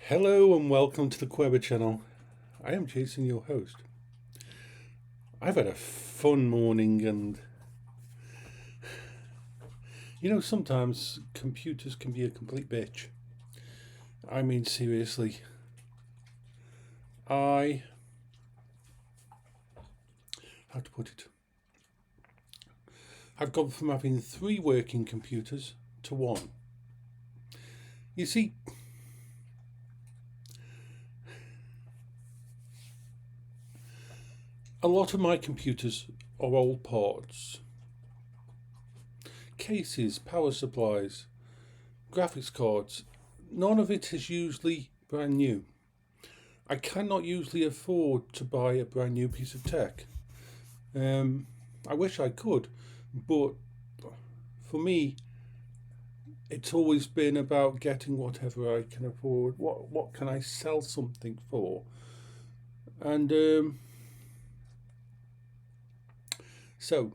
Hello and welcome to the Queber channel. I am Jason, your host. I've had a fun morning and sometimes computers can be a complete bitch. I mean, seriously. How to put it? I've gone from having 3 working computers to 1. You see, a lot of my computers are old parts. Cases, power supplies, graphics cards, none of it is usually brand new. I cannot usually afford to buy a brand new piece of tech. I wish I could, but for me, it's always been about getting whatever I can afford. What can I sell something for? And so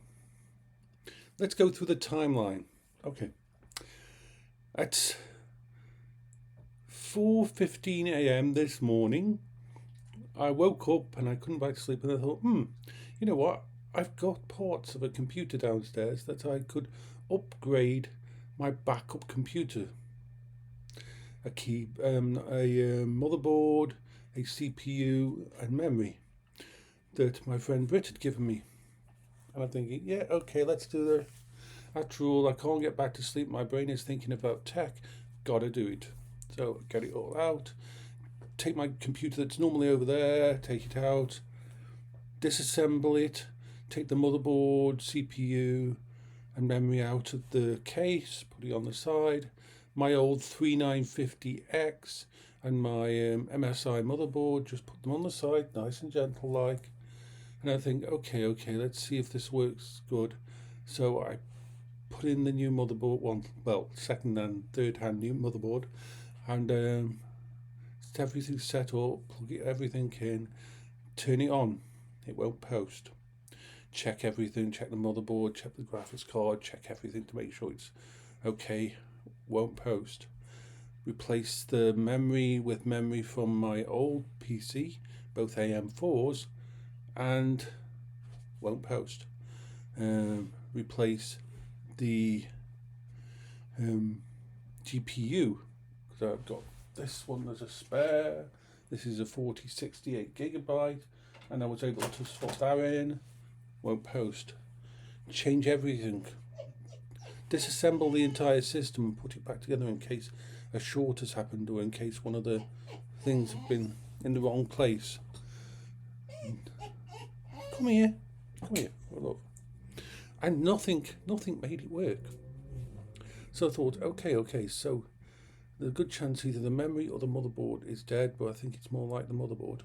let's go through the timeline. Okay. At 4:15 a.m. this morning, I woke up and I couldn't back to sleep, and I thought, you know what? I've got parts of a computer downstairs that I could upgrade my backup computer. A motherboard, a CPU, and memory that my friend Britt had given me. And I'm thinking, yeah, okay, let's do that. After all, I can't get back to sleep. My brain is thinking about tech. Gotta do it. So get it all out. Take my computer that's normally over there, take it out, disassemble it, take the motherboard, CPU, and memory out of the case, put it on the side. My old 3950X and my MSI motherboard, just put them on the side, nice and gentle like. And I think, okay, let's see if this works good. So I put in the new motherboard, second and third hand new motherboard, and everything set up, plug everything in, turn it on. It won't post. Check everything, check the motherboard, check the graphics card, check everything to make sure it's okay. Won't post. Replace the memory with memory from my old PC, both AM4s, and won't post. Replace the GPU, because I've got this one as a spare. This is a 4068 gigabyte, and I was able to swap that in. Won't post. Change everything. Disassemble the entire system and put it back together in case a short has happened or in case one of the things have been in the wrong place. Come here. Look. And nothing made it work. So I thought, okay, so there's a good chance either the memory or the motherboard is dead, but I think it's more like the motherboard.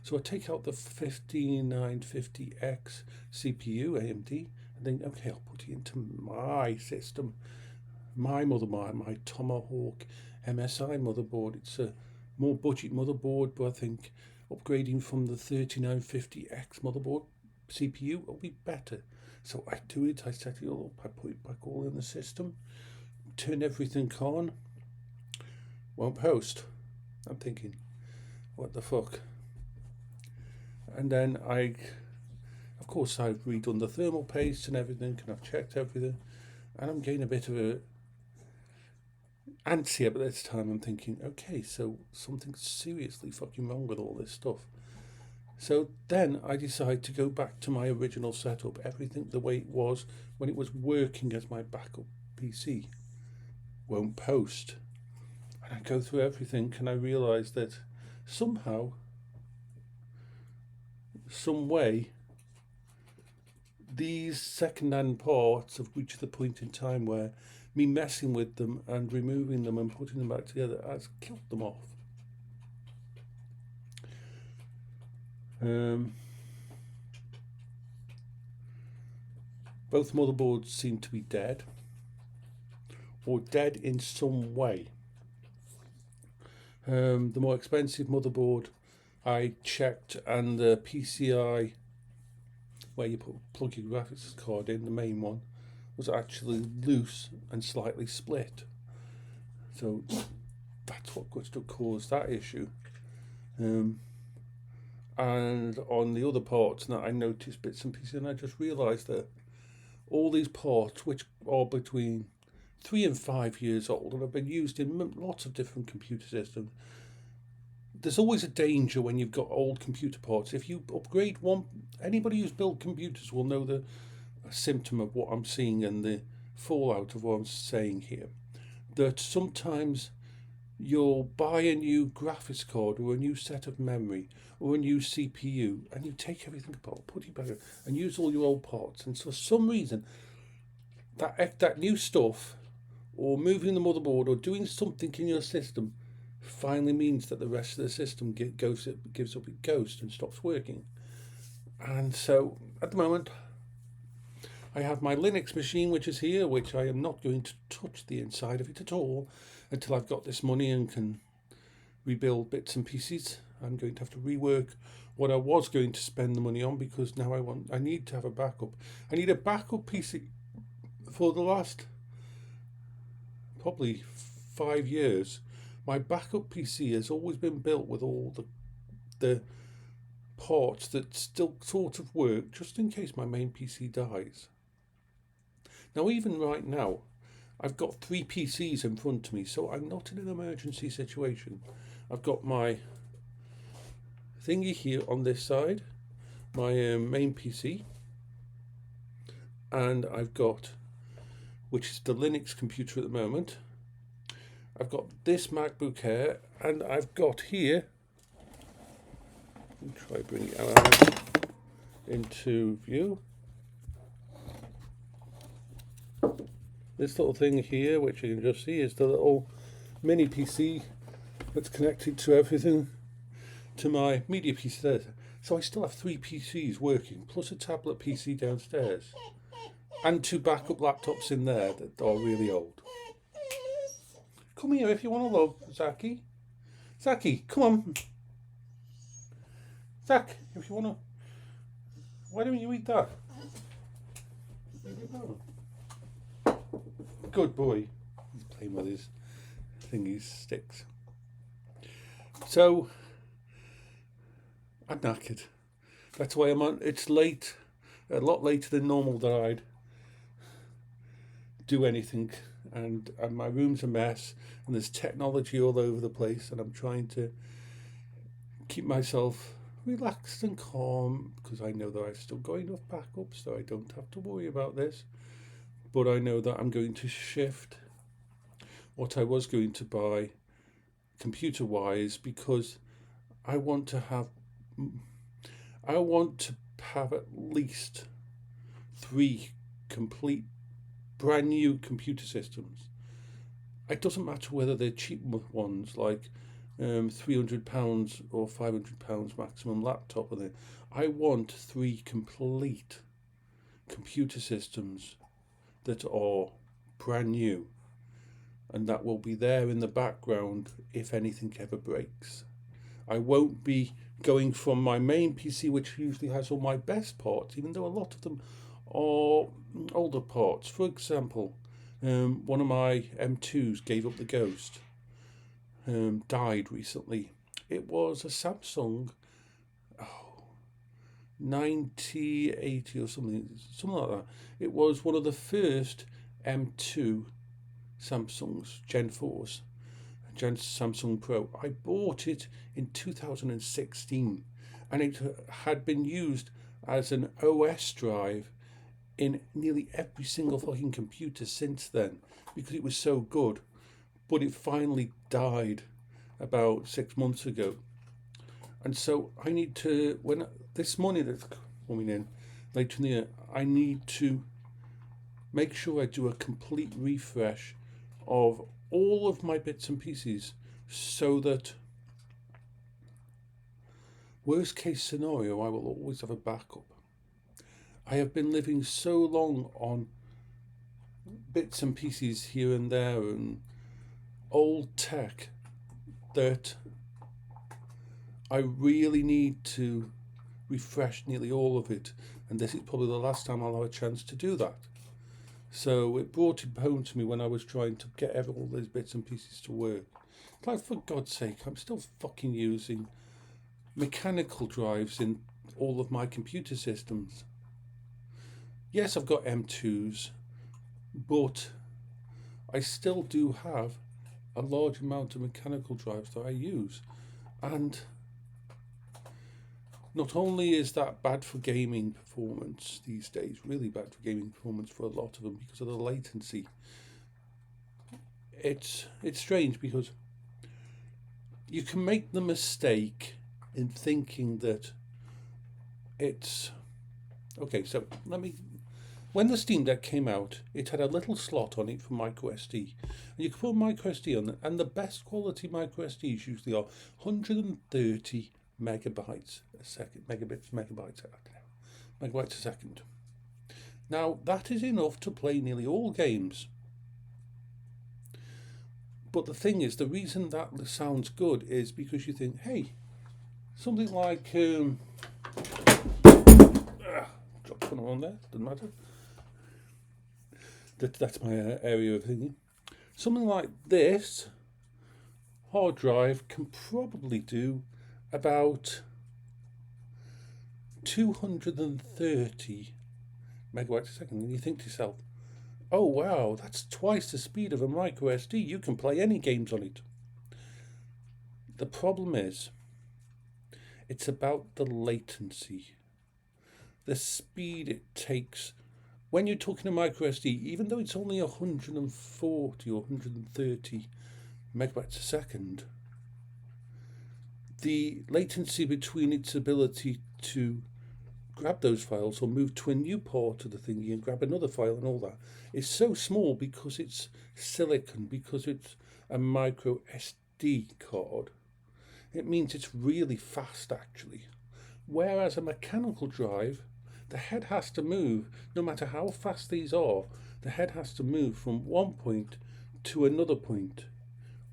So I take out the 5950X CPU AMD and think, okay, I'll put it into my system, my Tomahawk MSI motherboard. It's a more budget motherboard, but I think upgrading from the 3950X motherboard CPU will be better. So I do it, I set it all up, I put it back all in the system, turn everything on, won't post. I'm thinking, what the fuck? And then of course I've redone the thermal paste and everything, and I've checked everything, and I'm getting a bit of a antsy at this time. I'm thinking, okay, so something's seriously fucking wrong with all this stuff. So then I decide to go back to my original setup, everything the way it was when it was working as my backup PC. Won't post. And I go through everything and I realise that somehow, some way, these second-hand parts have reached the point in time where me messing with them and removing them and putting them back together has killed them off. Both motherboards seem to be dead, or dead in some way. The more expensive motherboard I checked, and the PCI, where you plug your graphics card in, the main one, was actually loose and slightly split. So that's what could have caused that issue. And on the other parts, that I noticed bits and pieces, and I just realised that all these parts, which are between 3 and 5 years old and have been used in lots of different computer systems, there's always a danger when you've got old computer parts. If you upgrade one, anybody who's built computers will know the symptom of what I'm seeing and the fallout of what I'm saying here. That sometimes you'll buy a new graphics card or a new set of memory or a new CPU, and you take everything apart, put it back, and use all your old parts. And for some reason, that new stuff, or moving the motherboard, or doing something in your system, finally means that the rest of the system gives up its ghost and stops working. And so, at the moment, I have my Linux machine, which is here, which I am not going to touch the inside of it at all until I've got this money and can rebuild bits and pieces. I'm going to have to rework what I was going to spend the money on, because now I need to have a backup. I need a backup PC. For the last probably 5 years, my backup PC has always been built with all the parts that still sort of work, just in case my main PC dies. Now, even right now, I've got 3 PCs in front of me, so I'm not in an emergency situation. I've got my thingy here on this side, my main PC, and I've got, which is the Linux computer at the moment, I've got this MacBook Air, and I've got here, let me try bring it out into view, this little thing here, which you can just see, is the little mini PC that's connected to everything, to my media PC there. So I still have 3 PCs working, plus a tablet PC downstairs, and 2 backup laptops in there that are really old. Come here if you want to love, Zaki. Zaki, come on. Zach, if you want to. Why don't you eat that? Good boy. He's playing with his thingies, sticks. So, I'm knackered. That's why I'm on. It's late, a lot later than normal that I'd do anything, and my room's a mess, and there's technology all over the place, and I'm trying to keep myself relaxed and calm, because I know that I've still got enough backups, so I don't have to worry about this. But I know that I'm going to shift what I was going to buy computer-wise, because I want to have at least 3 complete brand new computer systems. It doesn't matter whether they're cheap ones like £300 or £500 maximum laptop with it. I want 3 complete computer systems that are brand new, and that will be there in the background if anything ever breaks. I won't be going from my main PC, which usually has all my best parts, even though a lot of them are older parts. For example, one of my M2s gave up the ghost, died recently. It was a Samsung 9080 or something like that. It was one of the first M2 Samsungs, Gen 4s, Samsung Pro. I bought it in 2016, and it had been used as an OS drive in nearly every single fucking computer since then, because it was so good. But it finally died about 6 months ago. And so I need to, when this money that's coming in later in the year, I need to make sure I do a complete refresh of all of my bits and pieces, so that worst case scenario, I will always have a backup. I have been living so long on bits and pieces here and there and old tech that I really need to refresh nearly all of it, and this is probably the last time I'll have a chance to do that. So it brought it home to me when I was trying to get all these bits and pieces to work. Like, for God's sake, I'm still fucking using mechanical drives in all of my computer systems. Yes, I've got M2s, but I still do have a large amount of mechanical drives that I use. And not only is that bad for gaming performance these days, really bad for gaming performance for a lot of them because of the latency. It's strange because you can make the mistake in thinking that it's okay. So when the Steam Deck came out, it had a little slot on it for micro SD, and you could put micro SD on it, and the best quality micro SDs usually are 130 megabytes a second, megabytes a second. Now that is enough to play nearly all games. But the thing is, the reason that sounds good is because you think, hey, something like dropped one on there, doesn't matter. That's my area of thinking. Something like this hard drive can probably do about 230 megabytes a second. And you think to yourself, oh wow, that's twice the speed of a micro SD. You can play any games on it. The problem is, it's about the latency, the speed it takes. When you're talking a micro SD, even though it's only 140 or 130 megabytes a second, the latency between its ability to grab those files or move to a new part of the thingy and grab another file and all that is so small because it's silicon, because it's a micro SD card. It means it's really fast actually. Whereas a mechanical drive, the head has to move, no matter how fast these are, the head has to move from one point to another point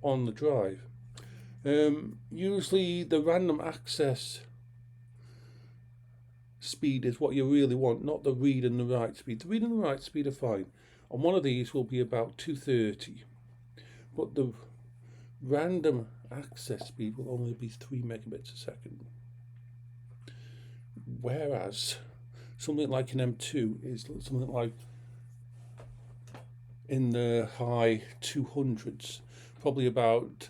on the drive. Usually the random access speed is what you really want, not the read and the write speed. The read and the write speed are fine. On one of these will be about 230, but the random access speed will only be 3 megabits a second. Whereas something like an M2 is something like in the high 200s, probably about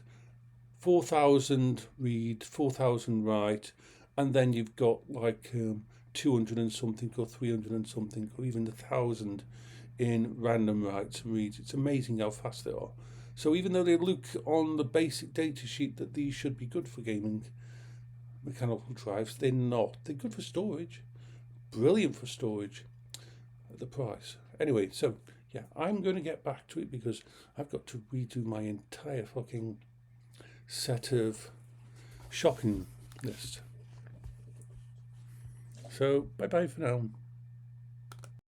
4,000 read, 4,000 write, and then you've got like 200 and something or 300 and something or even 1,000 in random writes and reads. It's amazing how fast they are. So even though they look on the basic data sheet that these should be good for gaming mechanical drives, they're not. They're good for storage, brilliant for storage at the price. Anyway, so yeah, I'm going to get back to it because I've got to redo my entire fucking set of shopping list. So bye bye for now.